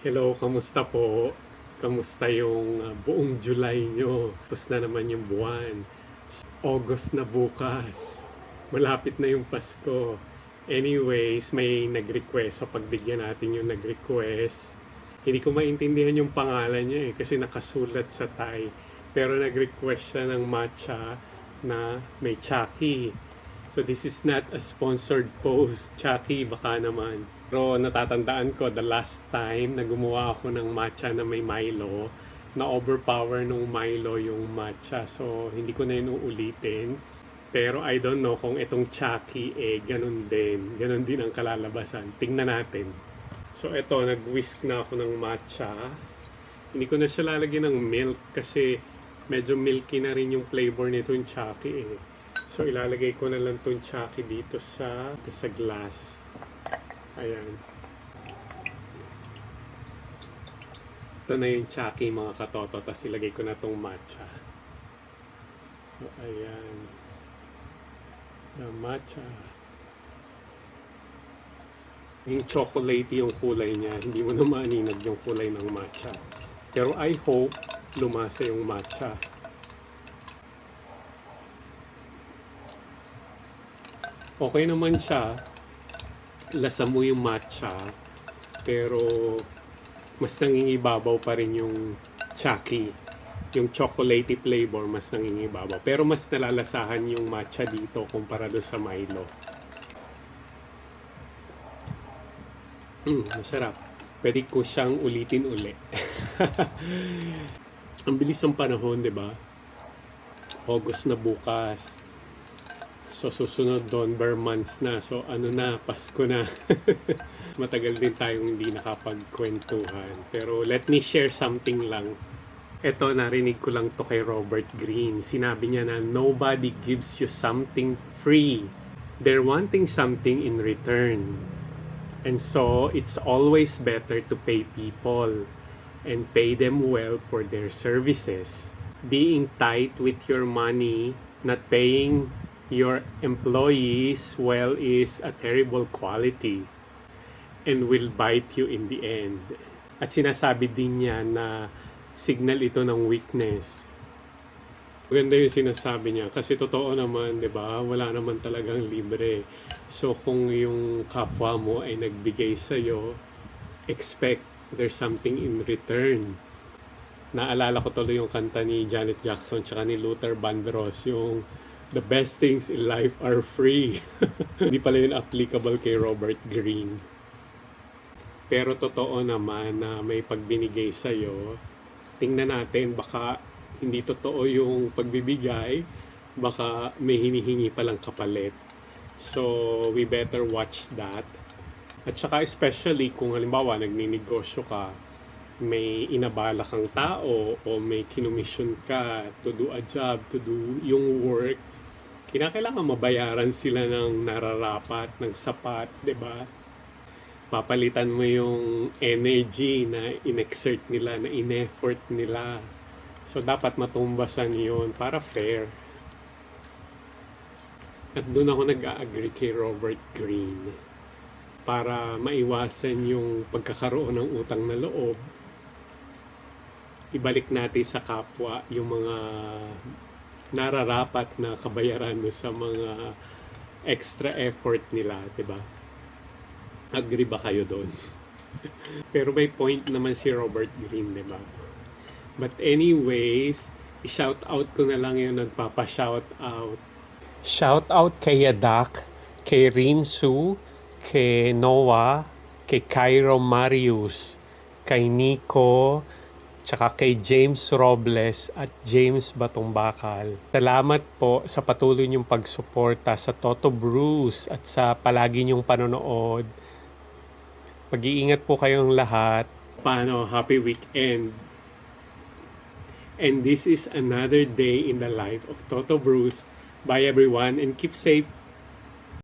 Hello, kamusta po? Kamusta yung buong July nyo? Tapos na naman yung buwan. August na bukas. Malapit na yung Pasko. Anyways, may nag-request. So, pagbigyan natin yung nag-request. Hindi ko maintindihan yung pangalan niya kasi nakasulat sa Thai. Pero nag-request siya ng matcha na may Chucky. So this is not a sponsored post. Chucky, baka naman. Pero natatandaan ko, the last time na gumawa ako ng matcha na may Milo, na overpower nung Milo yung matcha. So hindi ko na yun uulitin. Pero I don't know kung itong Chucky ganun din. Ganun din ang kalalabasan. Tingnan natin. So ito, nag-whisk na ako ng matcha. Hindi ko na siya lalagyan ng milk kasi medyo milky na rin yung flavor nitong Chucky So, ilalagay ko na lang itong Chucky dito sa glass. Ayan. Ito na yung Chucky mga katoto. Tapos ilagay ko na itong matcha. So, ayan. The matcha. Yung chocolatey yung kulay niya. Hindi mo na maaninag yung kulay ng matcha. Pero I hope lumasa yung matcha. Okay naman siya. Lasa mo yung matcha. Pero mas nangingibabaw pa rin yung Chucky. Yung chocolatey flavor mas nangingibabaw. Pero mas nalalasahan yung matcha dito kumpara doon sa Milo. Masarap. Pwede ko siyang ulitin uli. Ang bilis ng panahon, di ba? August na bukas. So, susunod November months na. So, ano na, Pasko na. Matagal din tayong hindi nakapagkwentuhan. Pero, let me share something lang. Ito, narinig ko lang to kay Robert Greene. Sinabi niya na, nobody gives you something free. They're wanting something in return. And so, it's always better to pay people and pay them well for their services. Being tight with your money, not paying your employees well is a terrible quality and will bite you in the end. At sinasabi din niya na signal ito ng weakness. Maganda yung sinasabi niya kasi totoo naman, 'di ba? Wala naman talagang libre. So kung yung kapwa mo ay nagbigay sa iyo, expect there's something in return. Naalala ko tuloy yung kanta ni Janet Jackson tsaka ni Luther Vandross, yung the best things in life are free. Hindi pala yun applicable kay Robert Greene. Pero totoo naman na may pagbinigay sa'yo. Tingnan natin, baka hindi totoo yung pagbibigay. Baka may hinihingi palang kapalit. So, we better watch that. At saka especially kung halimbawa nagninegosyo ka, may inabala kang tao o may kinumisyon ka to do a job, to do yung work, kinakailangan mabayaran sila ng nararapat, ng sapat, 'di ba? Papalitan mo yung energy na inexert nila, na ineffort nila. So dapat matumbasan 'yon para fair. At doon ako nag-agree kay Robert Greene para maiwasan yung pagkakaroon ng utang na loob. Ibalik natin sa kapwa yung mga nararapat na kabayaran mo sa mga extra effort nila, 'di ba? Agree ba kayo doon? Pero may point naman si Robert Greene, 'di ba? But anyways, i-shout out ko na lang yung nagpapa-shout out. Shout out kay Yadak, kay Rinsu, kay Noah, kay Cairo Marius, kay Nico, tsaka kay James Robles at James Batumbakal. Salamat po sa patuloy niyong pagsuporta sa Toto Bruce at sa palagi niyong panonood. Mag-iingat po kayong lahat. Paano? Happy weekend. And this is another day in the life of Toto Bruce. Bye everyone and keep safe.